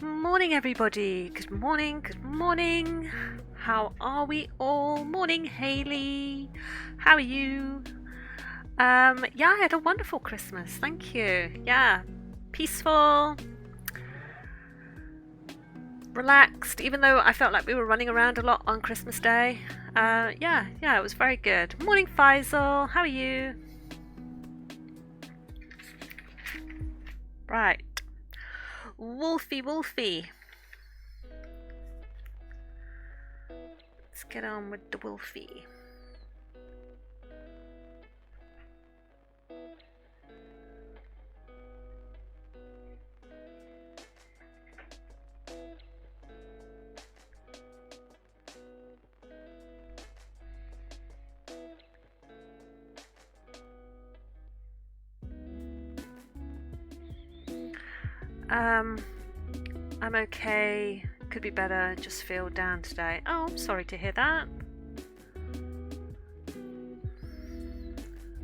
Morning, everybody. Good morning. Good morning. How are we all? Morning, Hayley. How are you? Yeah, I had a wonderful Christmas. Thank you. Yeah, peaceful, relaxed. Even though I felt like we were running around a lot on Christmas Day. Yeah, it was very good. Morning, Faisal. How are you? Right, Wolfie, Wolfie. Let's get on with the Wolfie. I'm okay. Could be better. Just feel down today. Oh, I'm sorry to hear that.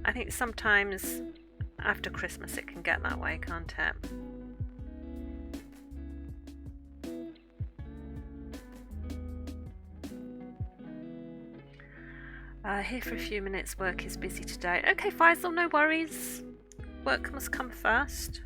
I think sometimes after Christmas it can get that way, can't it? Here for a few minutes. Work is busy today. Okay, Faisal, no worries. Work must come first.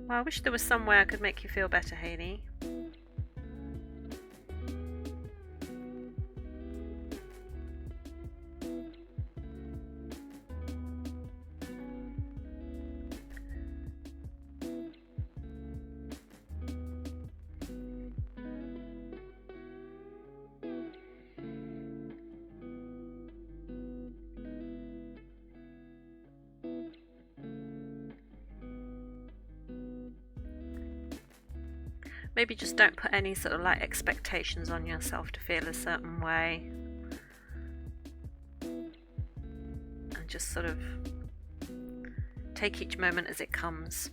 Well, I wish there was some way I could make you feel better, Hayley. Maybe just don't put any sort of like expectations on yourself to feel a certain way. And just sort of take each moment as it comes.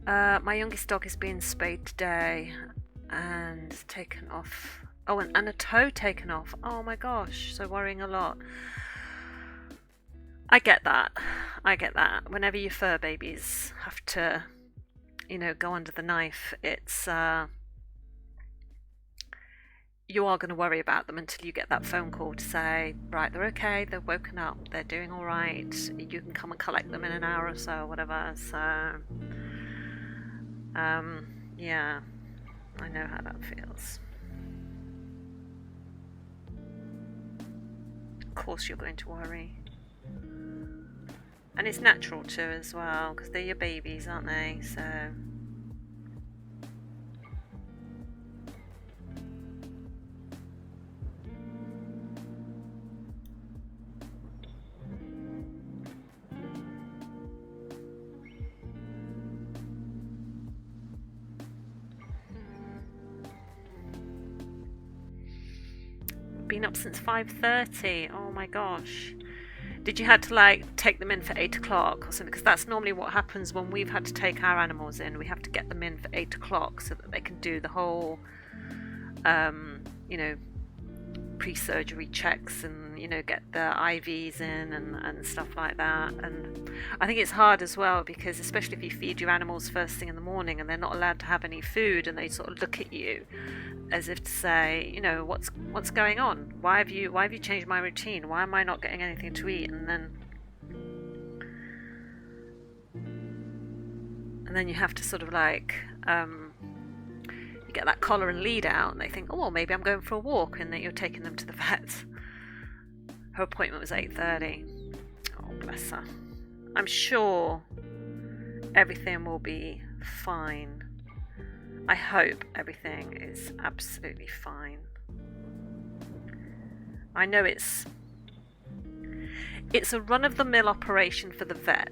My youngest dog is being spayed today and taken off. Oh, and a toe taken off. Oh my gosh, so worrying a lot. I get that. Whenever your fur babies have to go under the knife, it's you are going to worry about them until you get that phone call to say, right, they're okay, they're woken up, they're doing all right, you can come and collect them in an hour or so, or whatever. So yeah, I know how that feels. Of course you're going to worry, and it's natural too as well, because they're your babies, aren't they? So been up since 5:30. Oh my gosh. Did you had to like take them in for 8 o'clock or something? Because that's normally what happens when we've had to take our animals in. We have to get them in for 8 o'clock so that they can do the whole you know, pre-surgery checks and get the IVs in and stuff like that. And I think it's hard as well, because especially if you feed your animals first thing in the morning and they're not allowed to have any food, and they sort of look at you as if to say, what's going on? Why have you changed my routine? Why am I not getting anything to eat? And then you have to sort of like you get that collar and lead out, and they think, oh, well, maybe I'm going for a walk, and then you're taking them to the vet. Her appointment was 8:30. Oh, bless her. I'm sure everything will be fine. I hope everything is absolutely fine. I know it's a run-of-the-mill operation for the vet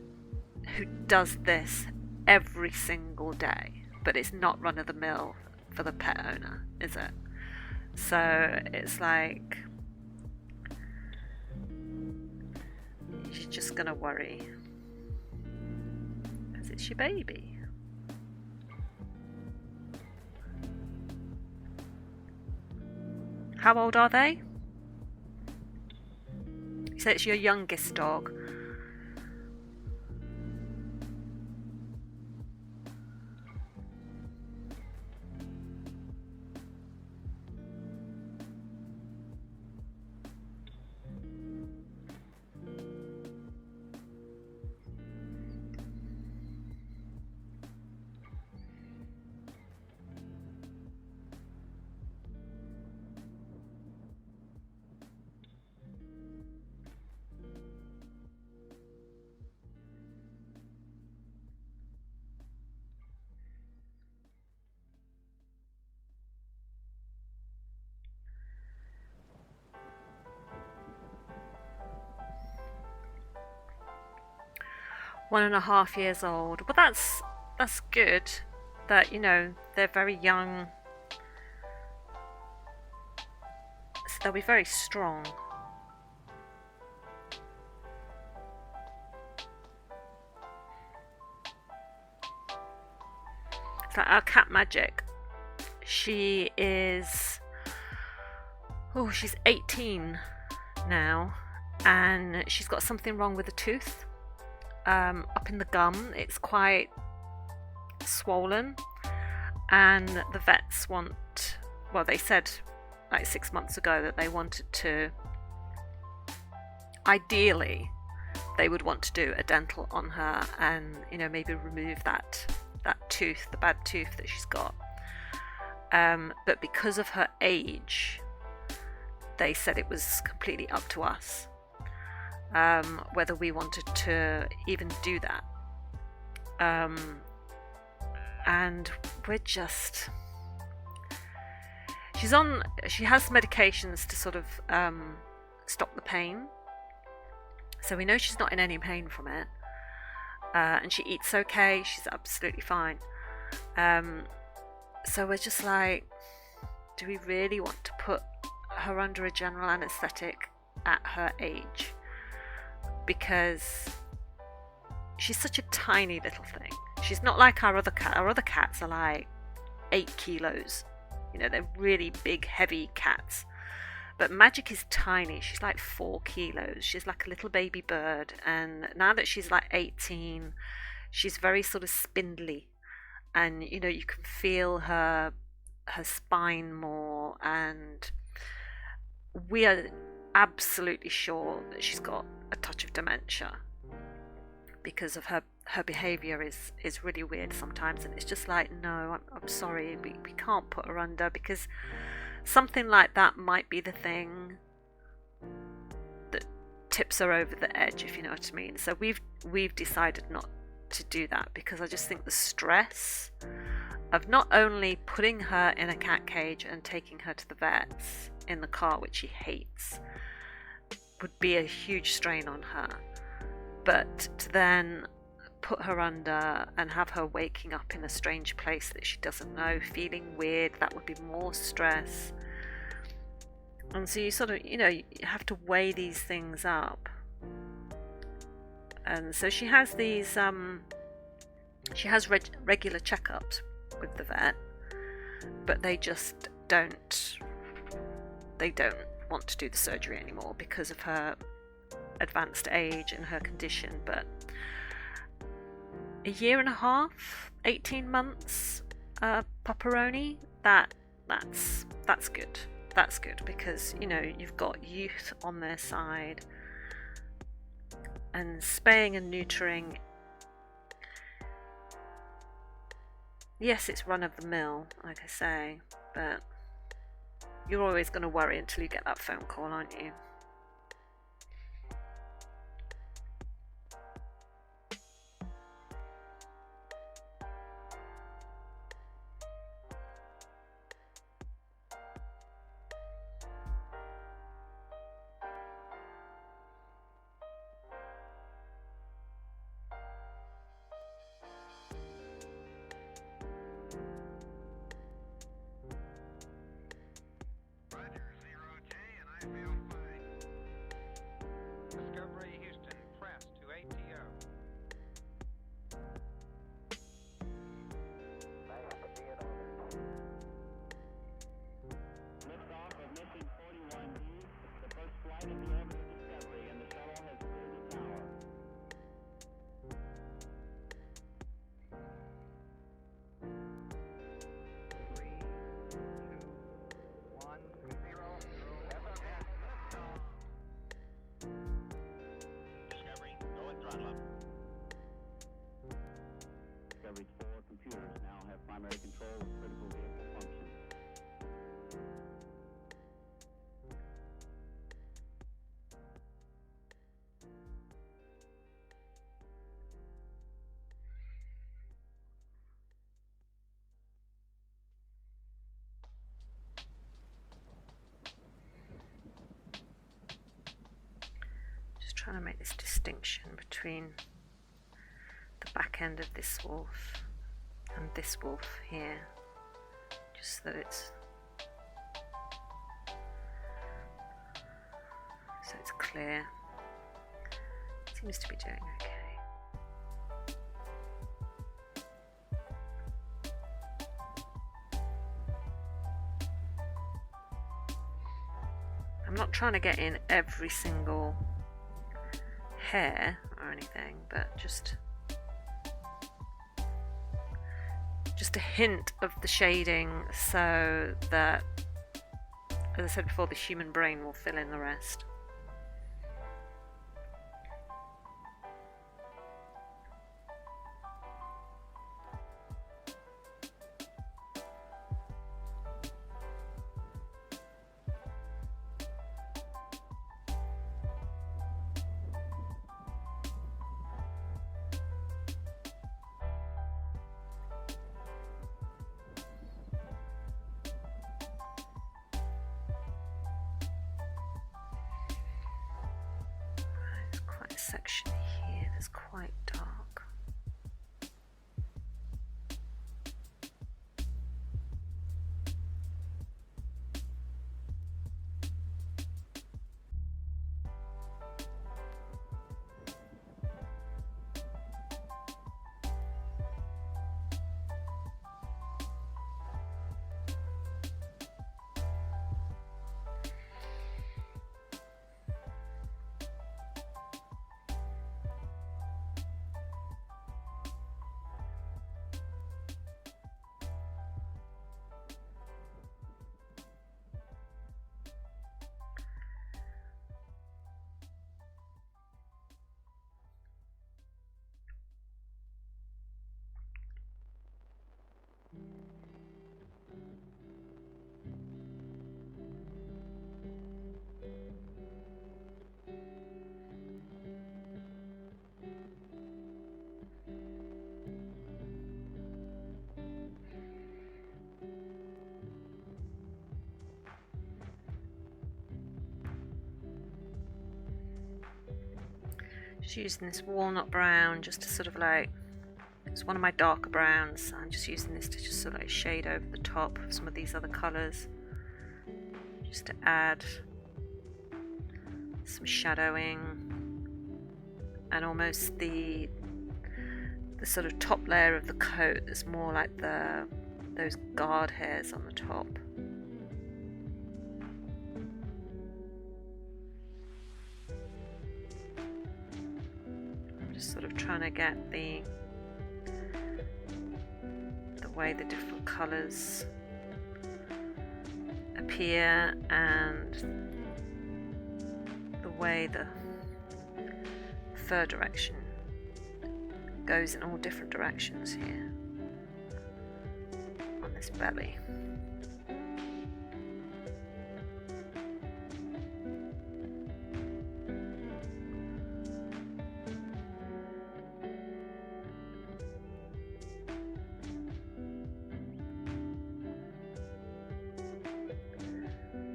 who does this every single day, but it's not run-of-the-mill for the pet owner, is it? So it's like you're just gonna worry because it's your baby. How old are they? say it's your youngest dog. One and a half years old. But that's good that, you know, they're very young. So they'll be very strong. So our cat Magic, she's 18 now, and she's got something wrong with a tooth. Up in the gum, it's quite swollen, and the vets they said like 6 months ago that they wanted to, ideally they would want to do a dental on her and, you know, maybe remove that tooth, the bad tooth that she's got, but because of her age, they said it was completely up to us whether we wanted to even do that, and she has medications to sort of stop the pain, so we know she's not in any pain from it, and she eats okay, she's absolutely fine, so we're just like, do we really want to put her under a general anaesthetic at her age? Because she's such a tiny little thing. She's not like our other cat. Our other cats are like 8 kilos. You know, they're really big, heavy cats. But Magic is tiny. She's like 4 kilos. She's like a little baby bird. And now that she's like 18, she's very sort of spindly. And, you know, you can feel her spine more. And we are absolutely sure that she's got a touch of dementia, because of her behaviour is really weird sometimes, and it's just like, no, I'm sorry, we can't put her under, because something like that might be the thing that tips her over the edge, if you know what I mean. So we've decided not to do that, because I just think the stress of not only putting her in a cat cage and taking her to the vets in the car, which she hates, would be a huge strain on her, but to then put her under and have her waking up in a strange place that she doesn't know, feeling weird, that would be more stress. And so you sort of, you know, you have to weigh these things up. And so she has these regular checkups with the vet, but they just don't want to do the surgery anymore because of her advanced age and her condition. But a year and a half, 18 months, Pepperoni, that's good. That's good, because, you know, you've got youth on their side, and spaying and neutering, yes, it's run of the mill, like I say, but you're always going to worry until you get that phone call, aren't you? primary control of critical vehicle functions. Just trying to make this distinction between the back end of this wolf and this wolf here, just so that it's clear. Seems to be doing okay. I'm not trying to get in every single hair or anything, but just a hint of the shading, so that, as I said before, the human brain will fill in the rest. Section here that's quite dark. Just using this walnut brown just to sort of like, it's one of my darker browns. I'm just using this to just sort of like shade over the top of some of these other colours, just to add some shadowing and almost the sort of top layer of the coat that's more like those guard hairs on the top. I'm just sort of trying to get the way the different colours appear and the way the fur direction goes in all different directions here on this belly.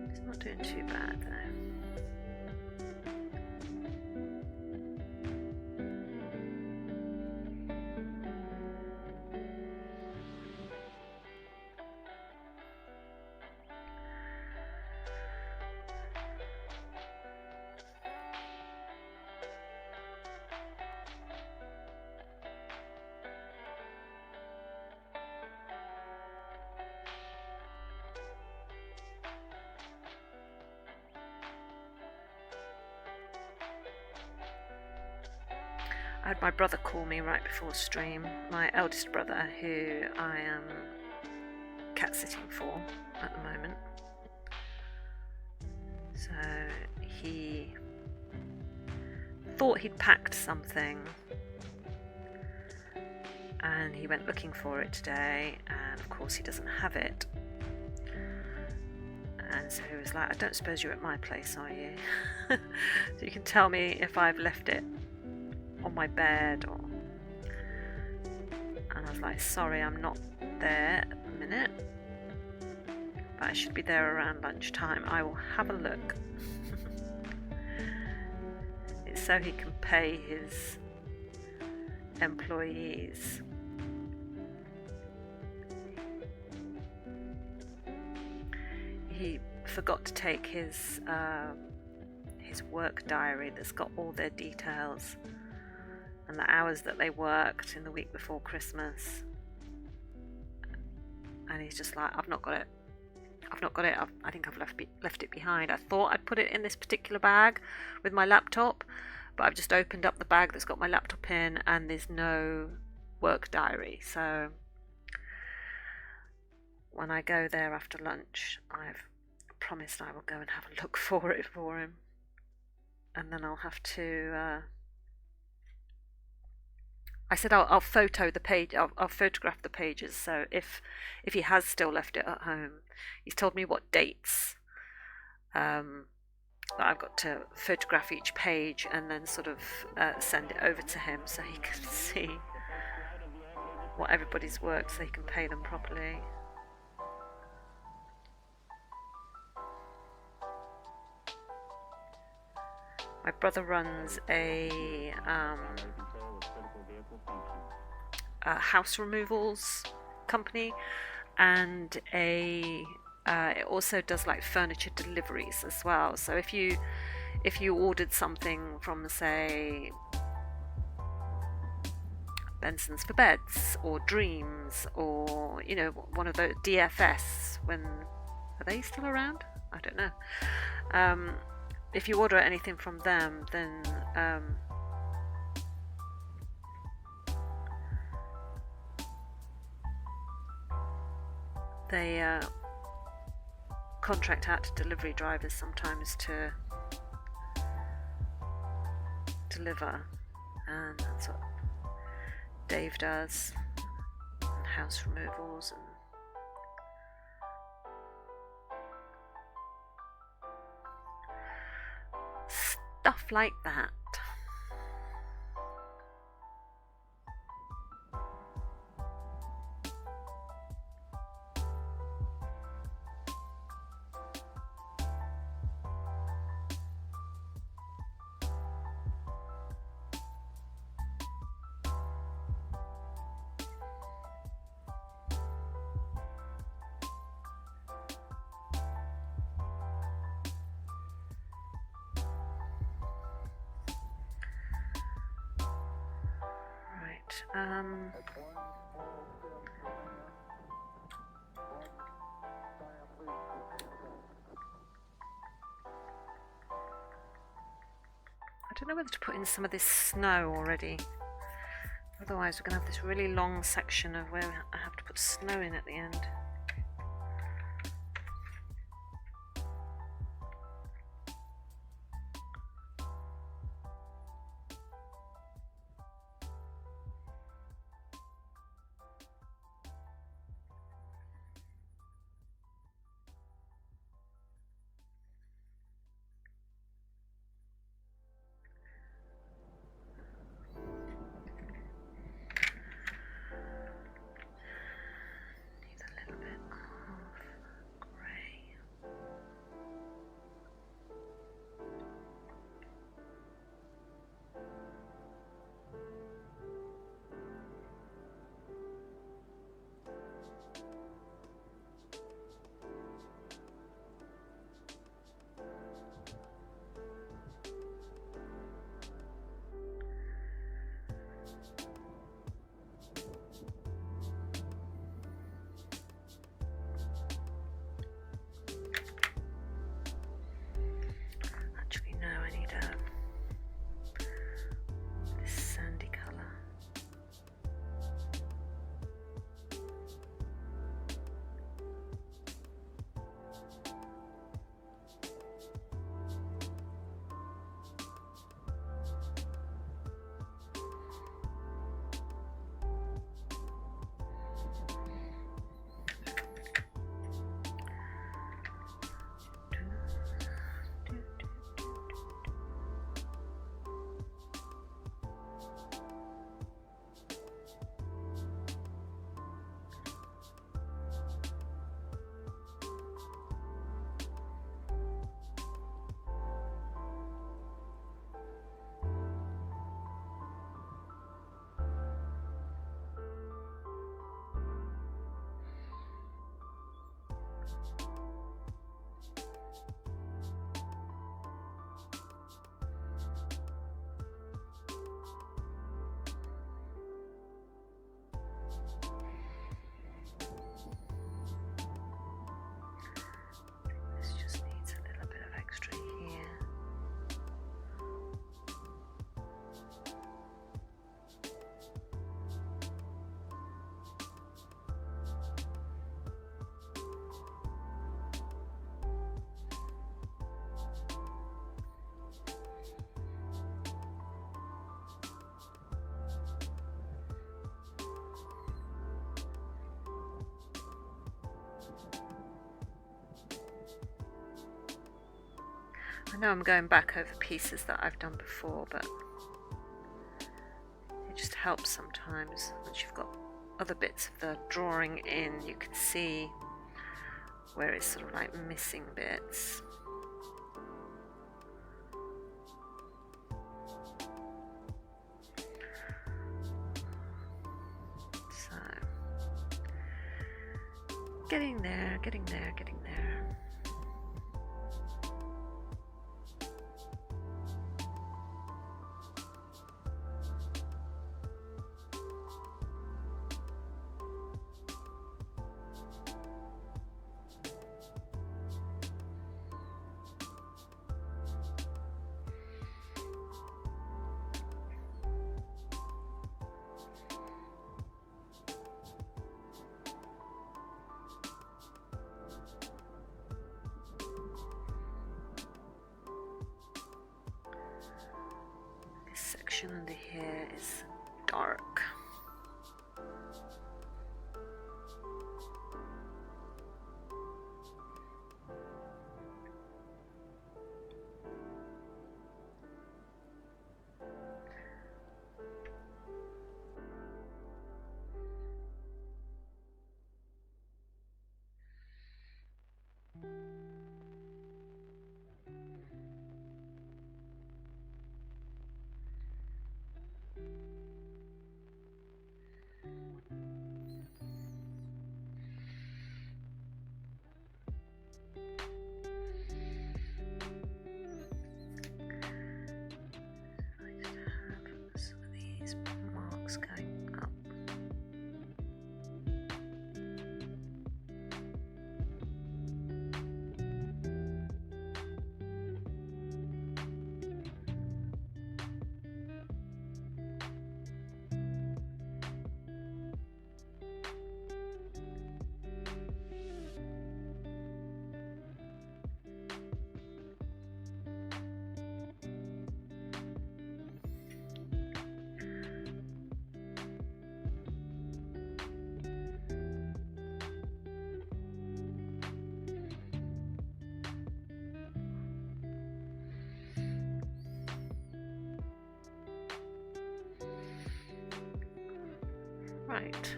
It's not doing too bad though. I had my brother call me right before stream, my eldest brother, who I am cat sitting for at the moment. So he thought he'd packed something and he went looking for it today, and And of course he doesn't have it. And so he was like, I don't suppose you're at my place, are you? So you can tell me if I've left it on my bed or... And I was like, sorry, I'm not there at the minute, but I should be there around lunchtime. I will have a look. It's so he can pay his employees. He forgot to take his work diary that's got all their details and the hours that they worked in the week before Christmas. And he's just like, I've not got it. I think I've left it behind. I thought I'd put it in this particular bag with my laptop, but I've just opened up the bag that's got my laptop in and there's no work diary. So when I go there after lunch, I've promised I will go and have a look for it for him. And then I'll have to... I said I'll photo the page. I'll photograph the pages. So if he has still left it at home, he's told me what dates that I've got to photograph each page and then sort of send it over to him so he can see what everybody's worked, so he can pay them properly. My brother runs a house removals company, and it also does like furniture deliveries as well. So if you ordered something from, say, Benson's for Beds or Dreams or one of those DFS, are they still around? I don't know. If you order anything from them, then they contract out to delivery drivers sometimes to deliver, and that's what Dave does, and house removals and stuff like that. I don't know whether to put in some of this snow already. Otherwise we're going to have this really long section of where I have to put snow in at the end. I know I'm going back over pieces that I've done before, but it just helps sometimes. Once you've got other bits of the drawing in, you can see where it's sort of like missing bits. So, getting there, getting there, getting there. Under here is dark. Right,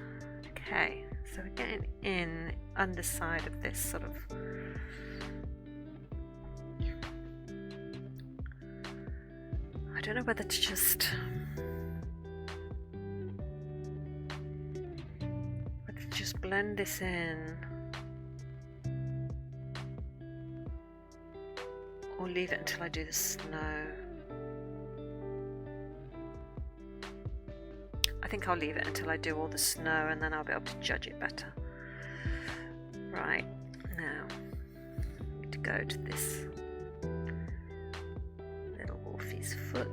okay, so we're getting in underside of this sort of I don't know whether to just blend this in or leave it until I do the snow. I think I'll leave it until I do all the snow and then I'll be able to judge it better. Right, now I need to go to this little wolfie's foot.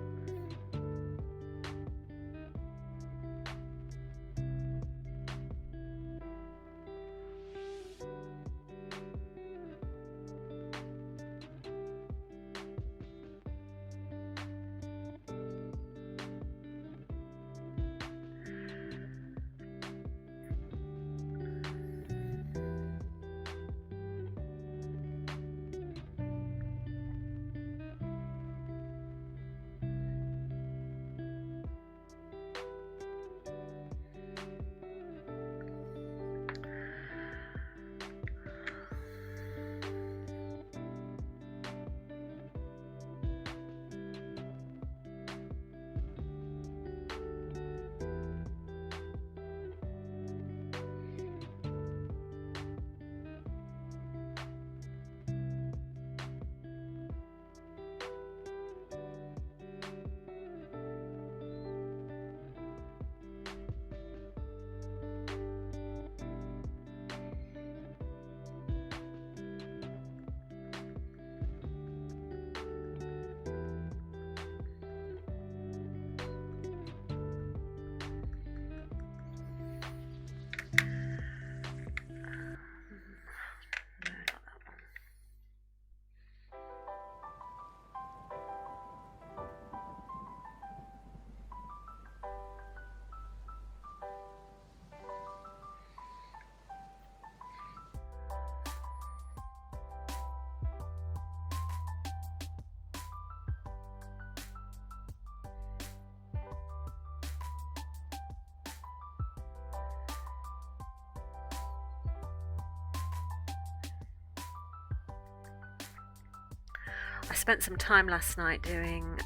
I spent some time last night doing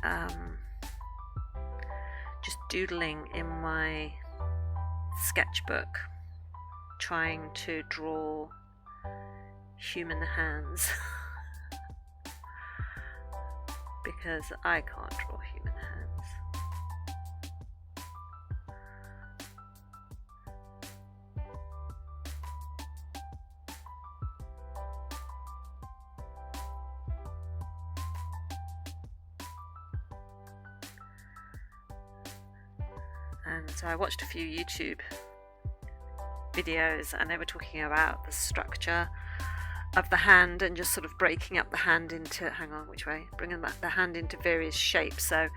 just doodling in my sketchbook, trying to draw human hands because I can't draw human hands. And so I watched a few YouTube videos and they were talking about the structure of the hand and just sort of breaking up the hand into, bringing the hand into various shapes. So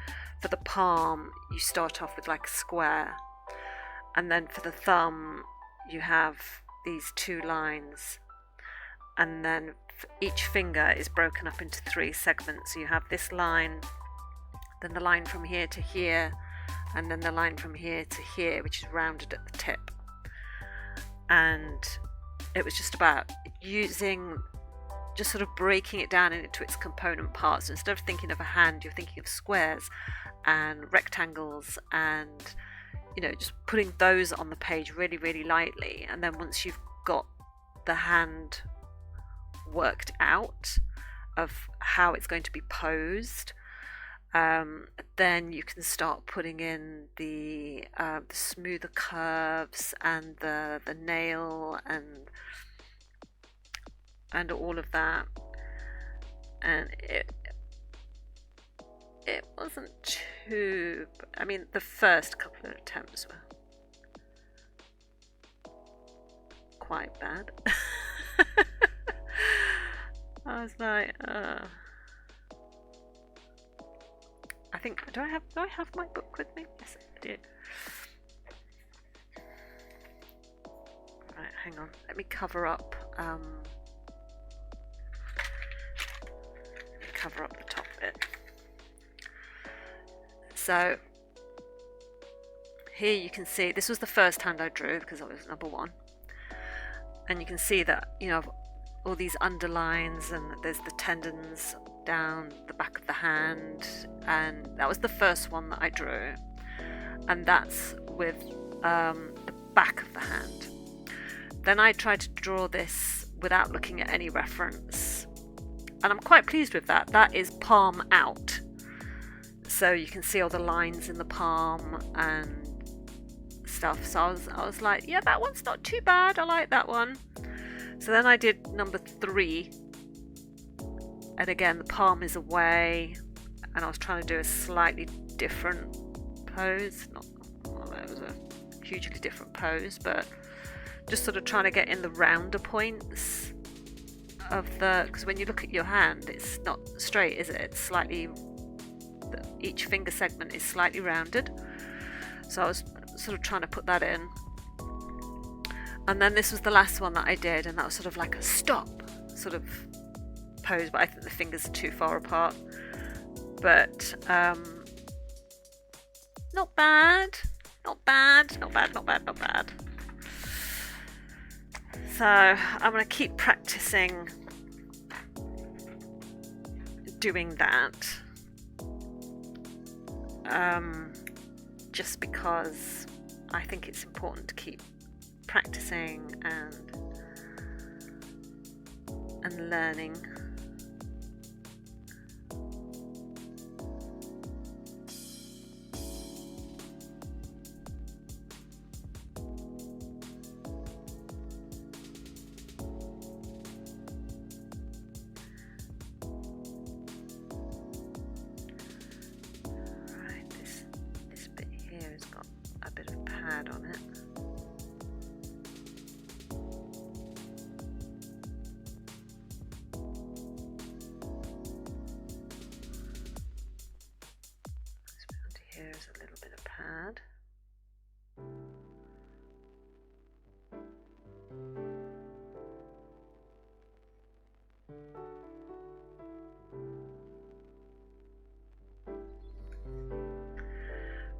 for the palm, you start off with like a square, and then for the thumb, you have these two lines, and then each finger is broken up into 3 segments. So you have this line, then the line from here to here, and then the line from here to here, which is rounded at the tip. And it was just about just sort of breaking it down into its component parts. So instead of thinking of a hand, you're thinking of squares and rectangles, and just putting those on the page really, really lightly. And then once you've got the hand worked out of how it's going to be posed, then you can start putting in the smoother curves and the nail and all of that. And it wasn't too, the first couple of attempts were quite bad. I was like, I think, do I have my book with me? Yes, I do. Right, hang on. Let me cover up the top bit. So here you can see, this was the first hand I drew because that was number 1. And you can see that, all these underlines, and there's the tendons down the back of the hand, and that was the first one that I drew, and that's with the back of the hand. Then I tried to draw this without looking at any reference, and I'm quite pleased with that. That is palm out, so you can see all the lines in the palm and stuff. So I was like, yeah, that one's not too bad, I like that one. So then I did number 3, and again the palm is away, and I was trying to do a slightly different pose. Not that it was a hugely different pose, but just sort of trying to get in the rounder points of because when you look at your hand, it's not straight, is it? It's slightly, each finger segment is slightly rounded. So I was sort of trying to put that in. And then this was the last one that I did, and that was sort of like a stop sort of pose, but I think the fingers are too far apart. But not bad. So I'm going to keep practicing doing that, just because I think it's important to keep practicing and learning. Right, this bit here has got a bit of pad on it. Here's a little bit of pad.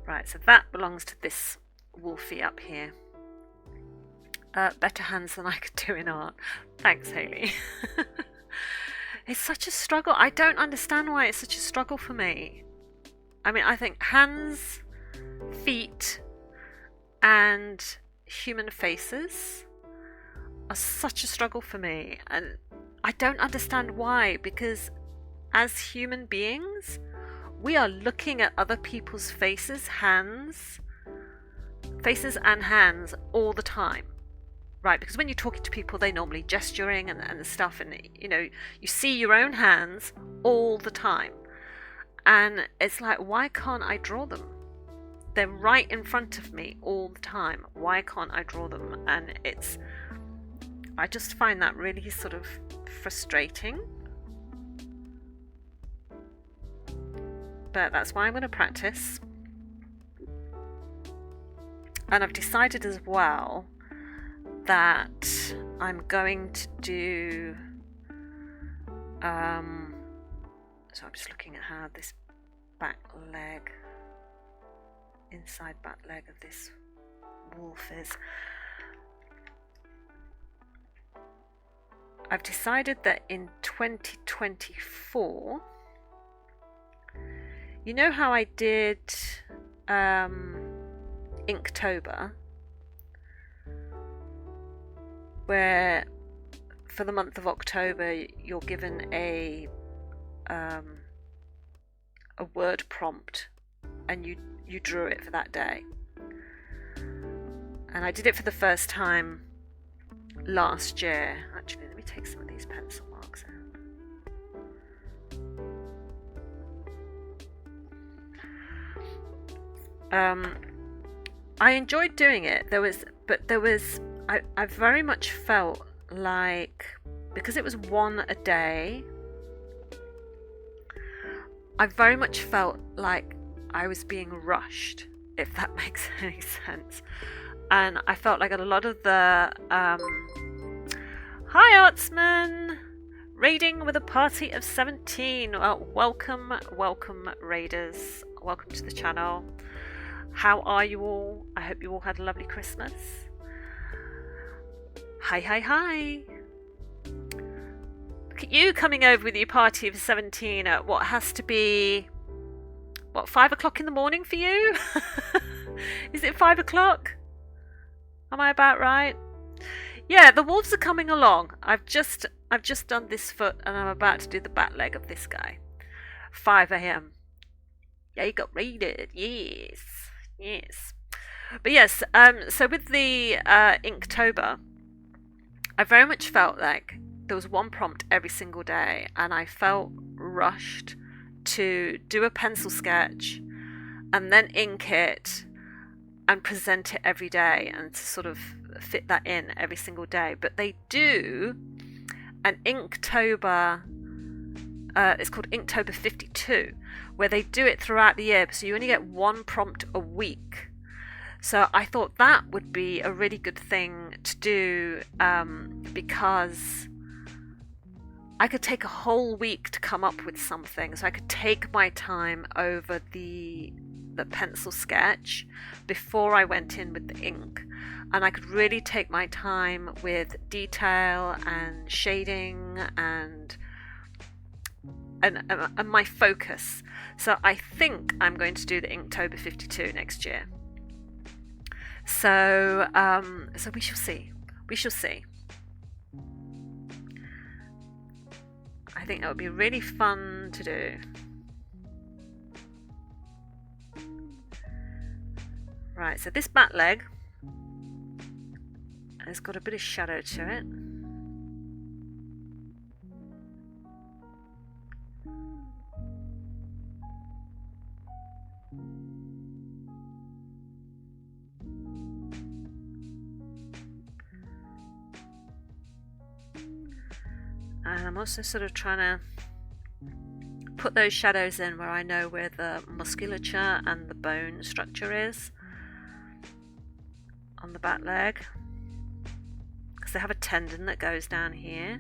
Right, so that belongs to this wolfie up here. Better hands than I could do in art. Thanks, Hayley. It's such a struggle. I don't understand why it's such a struggle for me. I mean, I think hands, feet, and human faces are such a struggle for me. And I don't understand why, because as human beings, we are looking at other people's faces and hands all the time. Right, because when you're talking to people, they're normally gesturing and stuff, and you see your own hands all the time. And it's like, why can't I draw them? They're right in front of me all the time. Why can't I draw them? And I just find that really sort of frustrating. But that's why I'm going to practice. And I've decided as well that I'm going to do so I'm just looking at how this inside back leg of this wolf is. I've decided that in 2024, you know how I did Inktober, where for the month of October you're given a word prompt and you drew it for that day. And I did it for the first time last year. Actually, let me take some of these pencil marks out. I enjoyed doing it. I very much felt like, because it was one a day, I very much felt like I was being rushed, if that makes any sense. And I felt like a lot of the hi Artsman, raiding with a party of 17. Well, welcome raiders, welcome to the channel. How are you all? I hope you all had a lovely Christmas. Hi. Look at you coming over with your party of 17 at what has to be, 5 o'clock in the morning for you? Is it 5 o'clock? Am I about right? Yeah, the wolves are coming along. I've just done this foot and I'm about to do the back leg of this guy. 5 a.m. Yeah, you got raided. Yes. But yes, so with the Inktober, I very much felt like there was one prompt every single day, and I felt rushed to do a pencil sketch and then ink it and present it every day and to sort of fit that in every single day. But they do an Inktober, it's called Inktober 52, where they do it throughout the year, so you only get one prompt a week. So I thought that would be a really good thing to do, because I could take a whole week to come up with something. So I could take my time over the pencil sketch before I went in with the ink, and I could really take my time with detail and shading and my focus. So I think I'm going to do the Inktober 52 next year. So we shall see. I think that would be really fun to do. Right, so this back leg has got a bit of shadow to it. And I'm also sort of trying to put those shadows in where I know where the musculature and the bone structure is on the back leg, because they have a tendon that goes down here.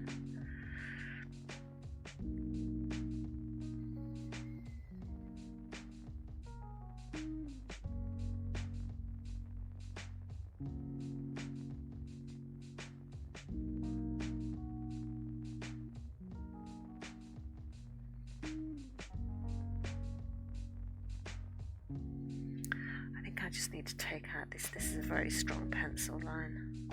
I just need to take out this. This is a very strong pencil line.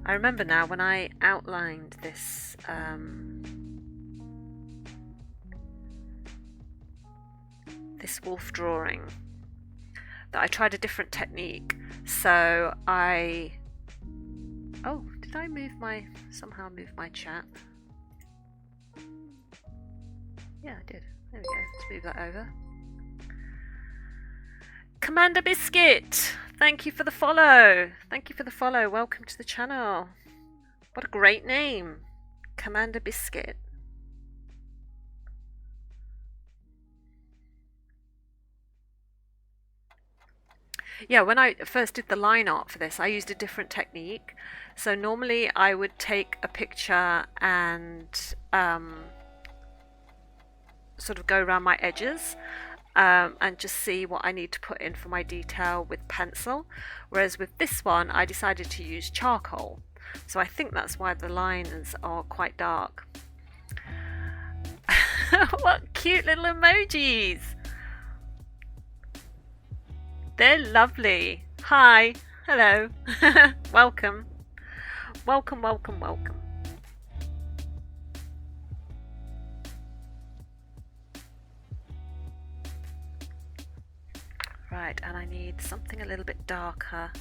I remember now when I outlined this this wolf drawing that I tried a different technique. So I... Oh, did I somehow move my chat? Yeah, I did. There we go. Let's move that over. Commander Biscuit, thank you for the follow. Thank you for the follow. Welcome to the channel. What a great name, Commander Biscuit. Yeah, when I first did the line art for this, I used a different technique. So normally I would take a picture and sort of go around my edges and just see what I need to put in for my detail with pencil. Whereas with this one, I decided to use charcoal. So I think that's why the lines are quite dark. What cute little emojis! They're lovely. Hi. Hello. Welcome. Welcome, welcome, welcome. Right, and I need something a little bit darker.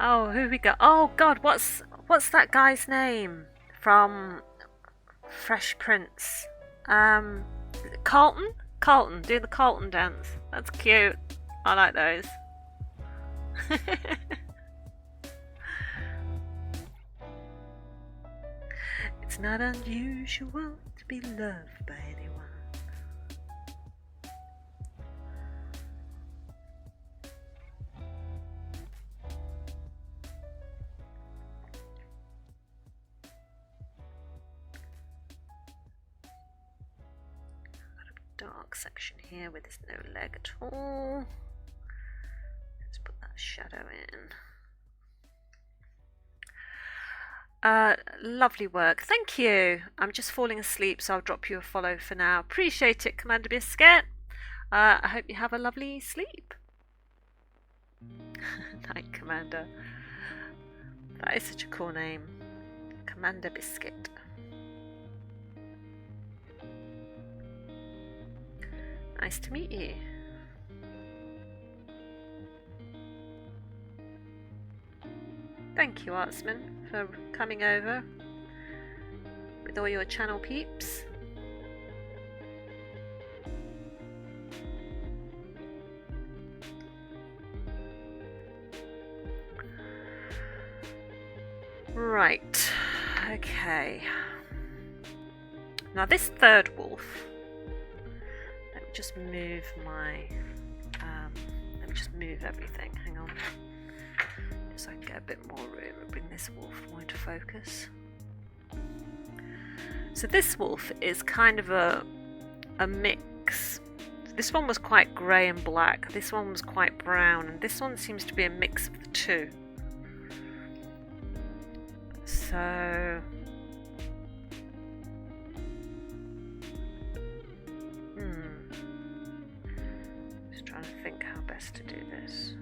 Oh, who we got? Oh God, what's that guy's name from Fresh Prince? Carlton? Carlton, do the Carlton dance. That's cute. I like those. It's not unusual to be loved by anyone. Dark section here where there's no leg at all. Let's put that shadow in. Lovely work, thank you. I'm just falling asleep, so I'll drop you a follow for now. Appreciate it, Commander Biscuit. I hope you have a lovely sleep. Night, Commander. That is such a cool name, Commander Biscuit. Nice to meet you. Thank you, Artsman, for coming over with all your channel peeps. Right, okay. Now this third wolf, just move my let me just move everything, hang on, so I can get a bit more room and bring this wolf more into focus. So this wolf is kind of a mix. This one was quite grey and black, this one was quite brown, and this one seems to be a mix of the two. So trying to think how best to do this.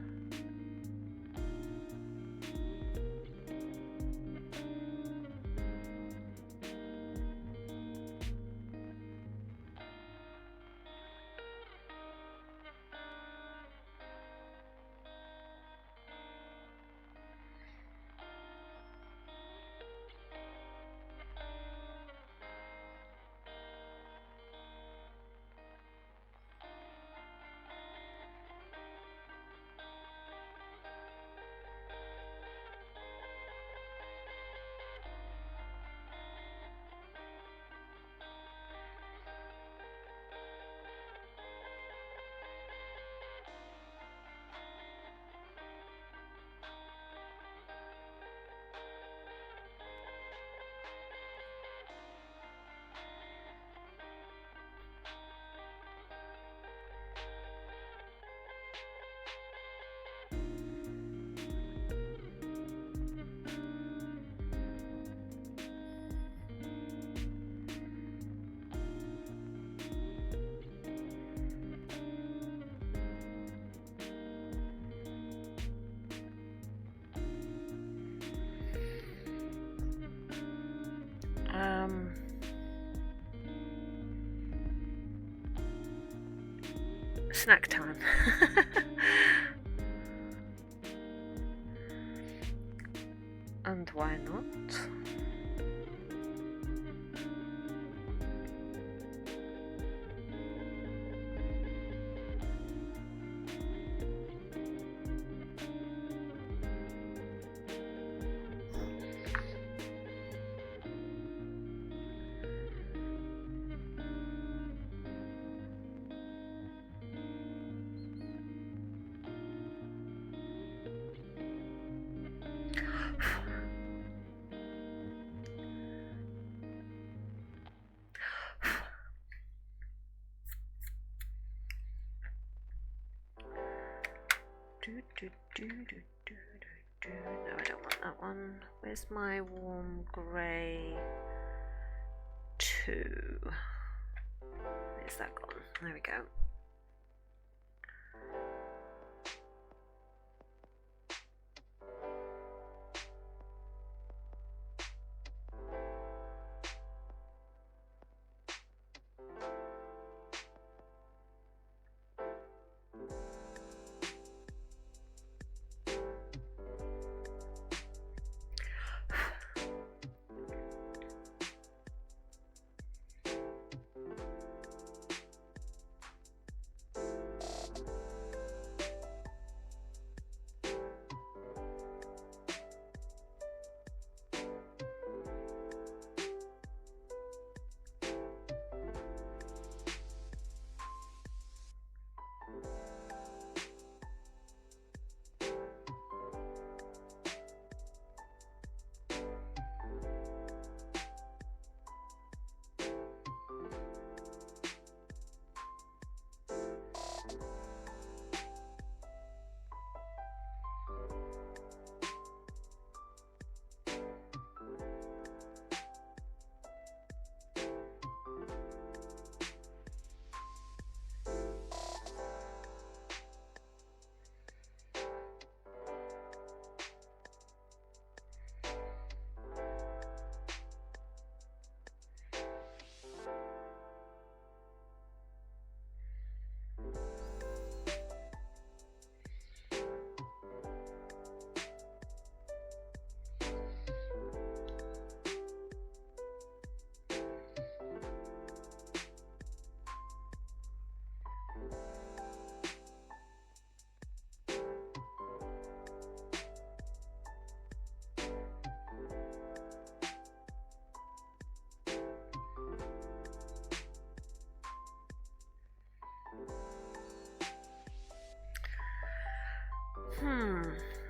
snack time. And why not? No, I don't want that one. Where's my warm grey 2? Where's that gone? There we go.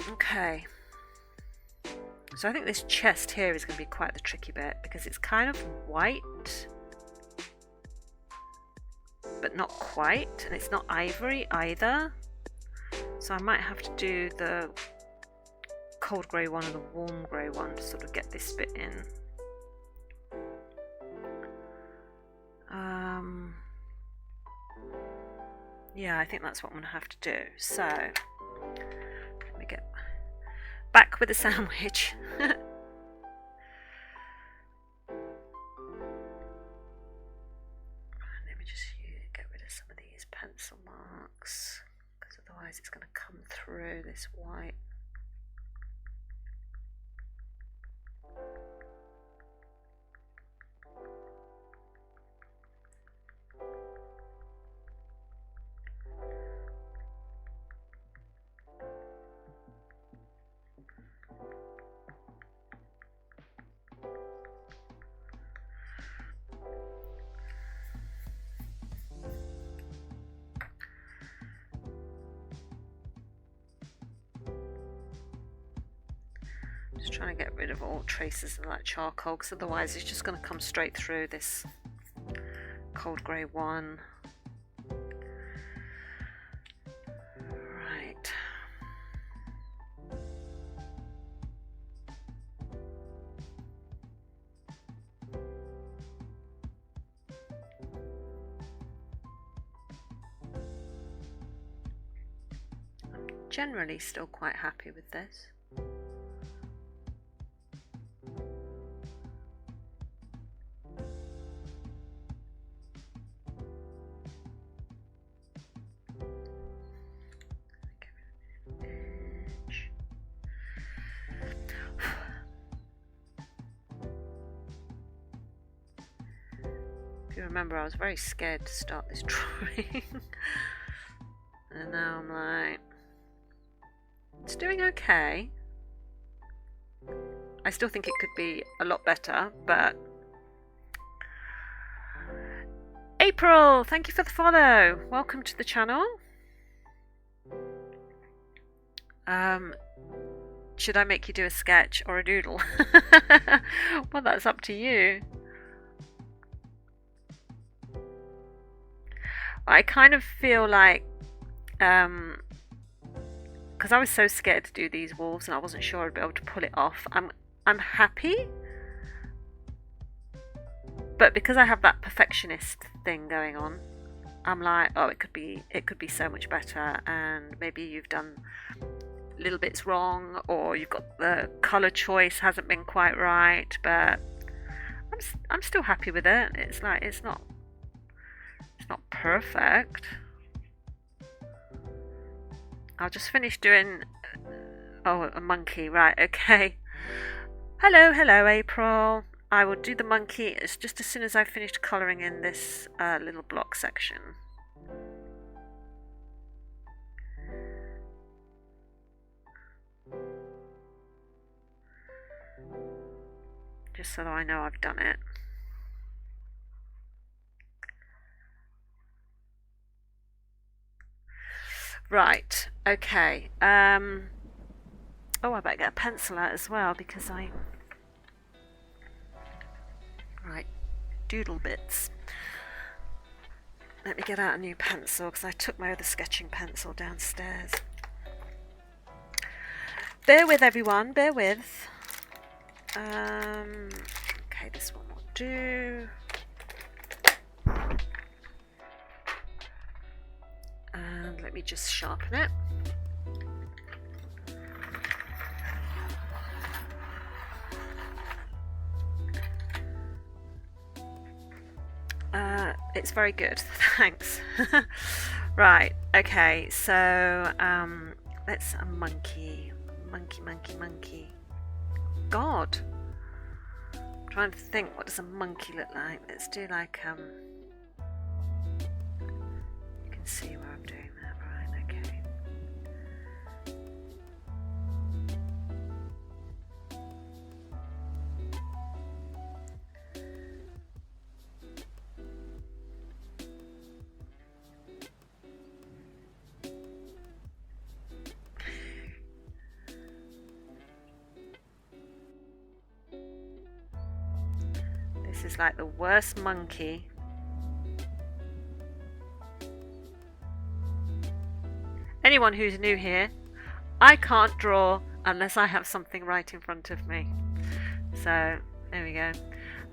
Okay. So I think this chest here is going to be quite the tricky bit because it's kind of white, but not quite, and it's not ivory either. So I might have to do the cold grey one and the warm grey one to sort of get this bit in. Yeah, I think that's what I'm going to have to do. So let me get back with the sandwich. Let me just get rid of some of these pencil marks, because otherwise it's going to come through this white. Just trying to get rid of all traces of that charcoal, because otherwise it's just going to come straight through this cold grey one. Right. I'm generally still quite happy with this. do remember I was very scared to start this drawing. And now I'm like, it's doing okay. I still think it could be a lot better, but... April, thank you for the follow. Welcome to the channel. Should I make you do a sketch or a doodle? Well, that's up to you. I kind of feel like, because I was so scared to do these wolves and I wasn't sure I'd be able to pull it off. I'm happy, but because I have that perfectionist thing going on, I'm like, oh, it could be so much better, and maybe you've done little bits wrong, or you've got the colour choice hasn't been quite right, but I'm still happy with it. It's like it's not perfect. I'll just finish doing a monkey, right? Okay. Hello April. I will do the monkey just as soon as I've finished colouring in this little block section. Just so that I know I've done it. Right, okay. Oh, I better get a pencil out as well because Right, doodle bits. Let me get out a new pencil because I took my other sketching pencil downstairs. Bear with everyone, bear with. Okay, this one will do. And let me just sharpen it. It's very good, thanks. Right, okay, so let's a monkey. Monkey. God, I'm trying to think, what does a monkey look like? Let's do like you can see where I'm doing that, right? Okay. This is like the worst monkey. Anyone who's new here, I can't draw unless I have something right in front of me. So there we go.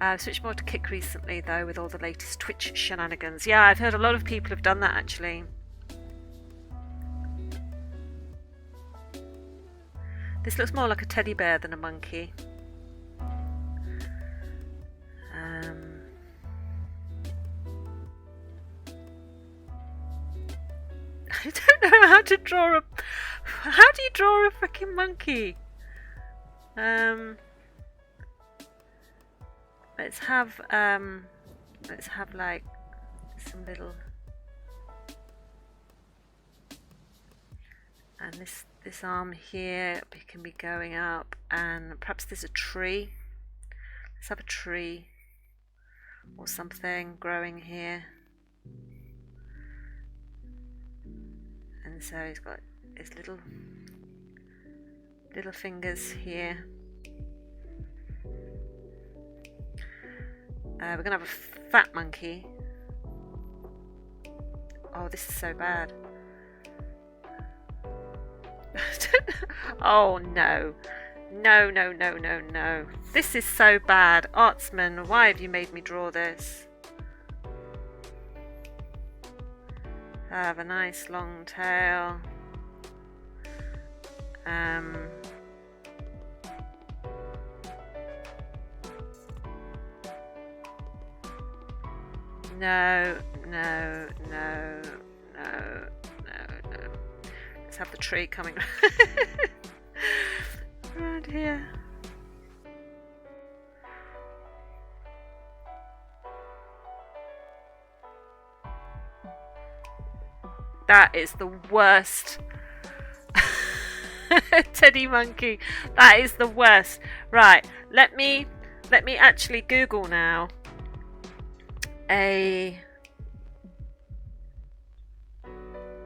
I've switched more to Kick recently though, with all the latest Twitch shenanigans. Yeah, I've heard a lot of people have done that actually. This looks more like a teddy bear than a monkey. I don't know how to draw a... How do you draw a freaking monkey? Let's have like some little... And this arm here can be going up, and perhaps there's a tree. Let's have a tree or something growing here. And so he's got his little fingers here. We're gonna have a fat monkey. Oh, this is so bad. Oh no. No. This is so bad. Artsman, why have you made me draw this? I have a nice long tail. No. Let's have the tree coming around here. That is the worst. Teddy monkey. That is the worst. Right, let me actually Google now.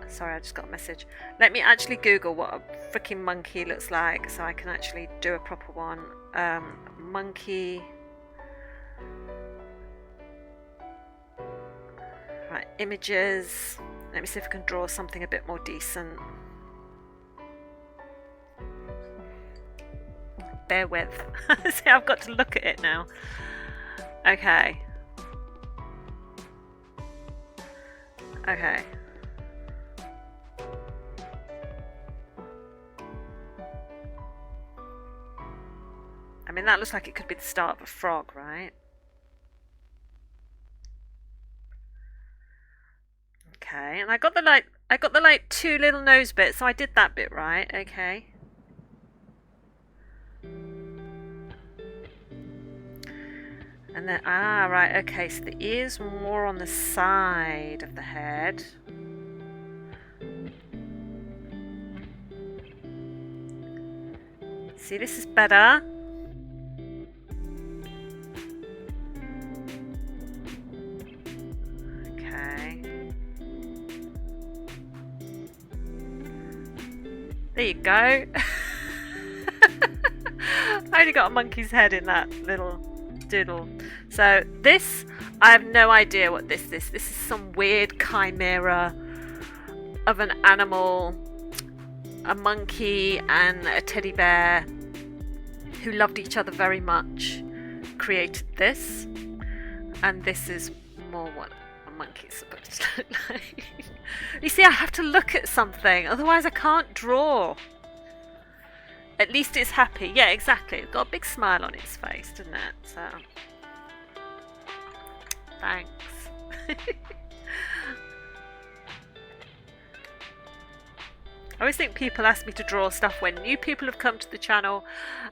Sorry, I just got a message. Let me actually Google what a freaking monkey looks like so I can actually do a proper one. Monkey. Right, images. Let me see if I can draw something a bit more decent. Bear with. See, I've got to look at it now. Okay. Okay. I mean, that looks like it could be the start of a frog, right? Okay, and I got the like two little nose bits, so I did that bit right. Okay. And then right, okay, so the ears were more on the side of the head. See, this is better. There you go. I only got a monkey's head in that little doodle. So this, I have no idea what this is. This is some weird chimera of an animal, a monkey and a teddy bear who loved each other very much, created this. And this is more what a monkey is supposed to look like. You see, I have to look at something, otherwise I can't draw. At least it's happy. Yeah, exactly. It's got a big smile on its face, doesn't it? So, thanks. I always think people ask me to draw stuff when new people have come to the channel,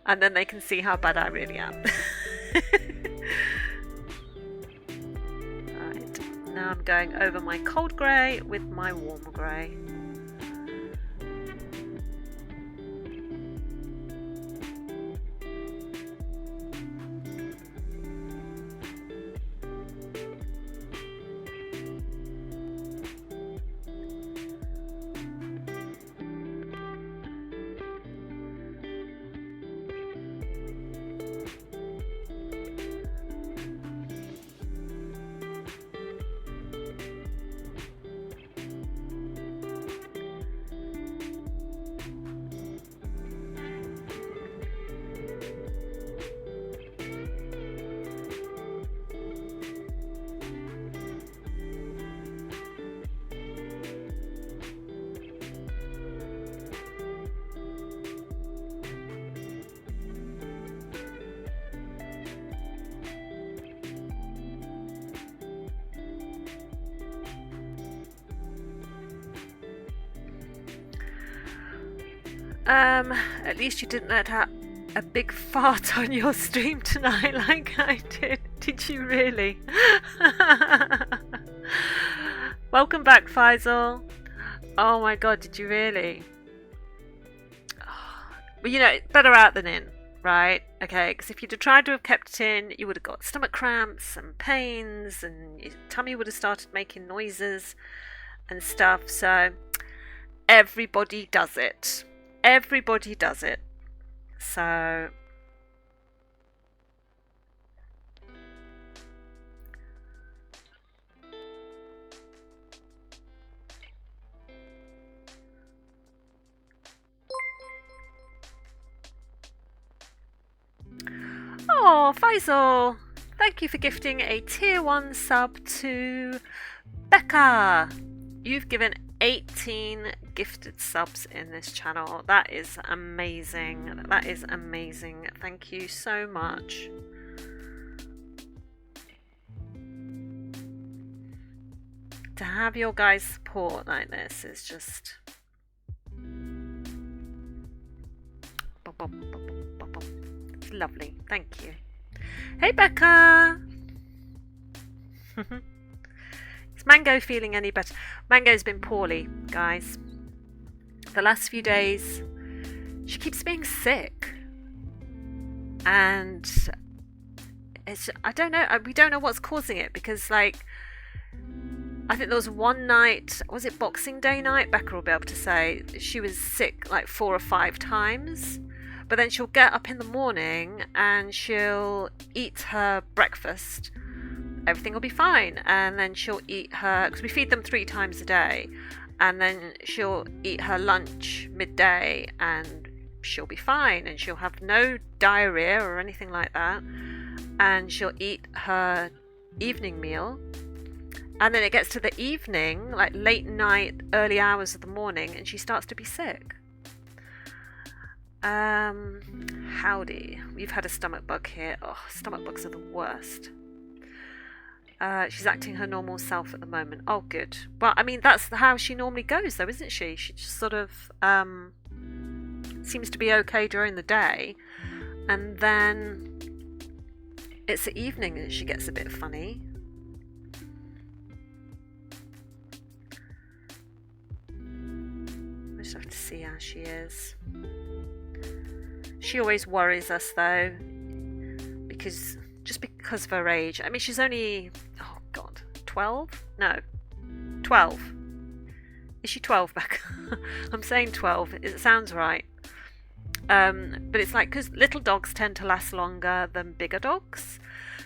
and then they can see how bad I really am. Now I'm going over my cold grey with my warm grey. At least you didn't let out a big fart on your stream tonight like I did. Did you really? Welcome back, Faisal. Oh my god, did you really? Well, you know, better out than in, right? Okay, because if you'd have tried to have kept it in, you would have got stomach cramps and pains, and your tummy would have started making noises and stuff. So everybody does it. Everybody does it. So oh, Faisal, thank you for gifting a tier 1 sub to Becca. You've given 18 gifted subs in this channel. That is amazing. That is amazing. Thank you so much. To have your guys' support like this is just it's lovely. Thank you. Hey Becca. Is Mango feeling any better? Mango's been poorly, guys. The last few days, she keeps being sick. And I don't know, we don't know what's causing it, because like, I think there was one night, was it Boxing Day night? Becca will be able to say, she was sick like 4 or 5 times. But then she'll get up in the morning and she'll eat her breakfast. Everything will be fine. And then she'll eat her, because we feed them 3 times a day. And then she'll eat her lunch midday and she'll be fine. And she'll have no diarrhea or anything like that. And she'll eat her evening meal. And then it gets to the evening, like late night, early hours of the morning, and she starts to be sick. Howdy. We've had a stomach bug here. Oh, stomach bugs are the worst. She's acting her normal self at the moment. Oh, good. Well, I mean, that's how she normally goes, though, isn't she? She just sort of seems to be okay during the day. And then it's the evening that she gets a bit funny. I just have to see how she is. She always worries us, though, because of her age. I mean, she's only, oh God, 12? No, 12. Is she 12, Becca? I'm saying 12. It sounds right. But it's like, because little dogs tend to last longer than bigger dogs.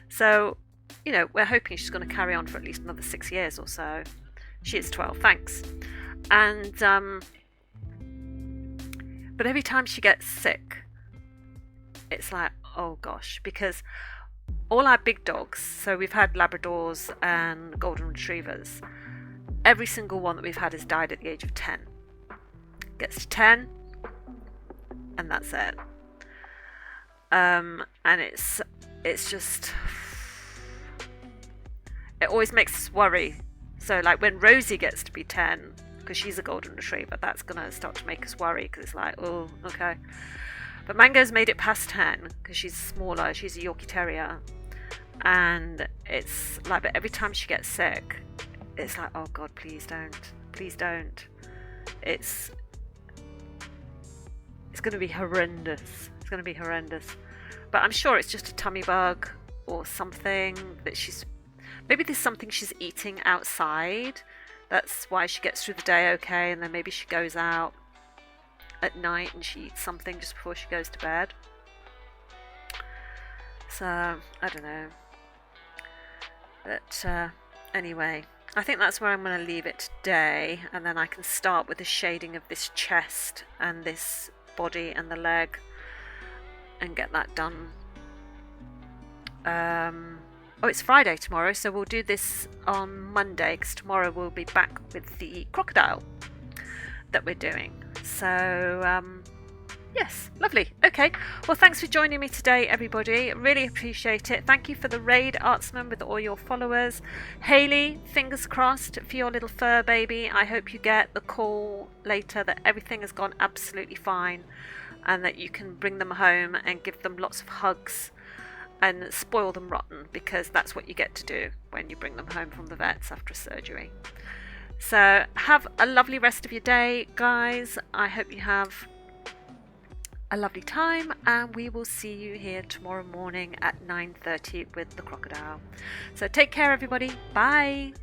So, you know, we're hoping she's going to carry on for at least another 6 years or so. She is 12, thanks. And, but every time she gets sick, it's like, oh gosh, because all our big dogs, so we've had Labradors and Golden Retrievers, every single one that we've had has died at the age of 10. Gets to 10, and that's it. And it's just, it always makes us worry. So like when Rosie gets to be 10, because she's a Golden Retriever, that's going to start to make us worry, because it's like, oh, okay. But Mango's made it past 10 because she's smaller. She's a Yorkie Terrier. And it's like, but every time she gets sick, it's like, oh God, please don't. Please don't. It's going to be horrendous. It's going to be horrendous. But I'm sure it's just a tummy bug or something that maybe there's something she's eating outside. That's why she gets through the day okay. And then maybe she goes out at night and she eats something just before she goes to bed. So I don't know, but anyway, I think that's where I'm going to leave it today, and then I can start with the shading of this chest and this body and the leg and get that done. Oh, it's Friday tomorrow, so we'll do this on Monday, because tomorrow we'll be back with the crocodile that we're doing. So yes, lovely. Okay, well, thanks for joining me today, everybody. Really appreciate it. Thank you for the raid, Artsman, with all your followers. Hayley, fingers crossed for your little fur baby. I hope you get the call later that everything has gone absolutely fine and that you can bring them home and give them lots of hugs and spoil them rotten, because that's what you get to do when you bring them home from the vets after surgery. So have a lovely rest of your day, guys. I hope you have a lovely time, and we will see you here tomorrow morning at 9:30 with the crocodile. So take care, everybody. Bye.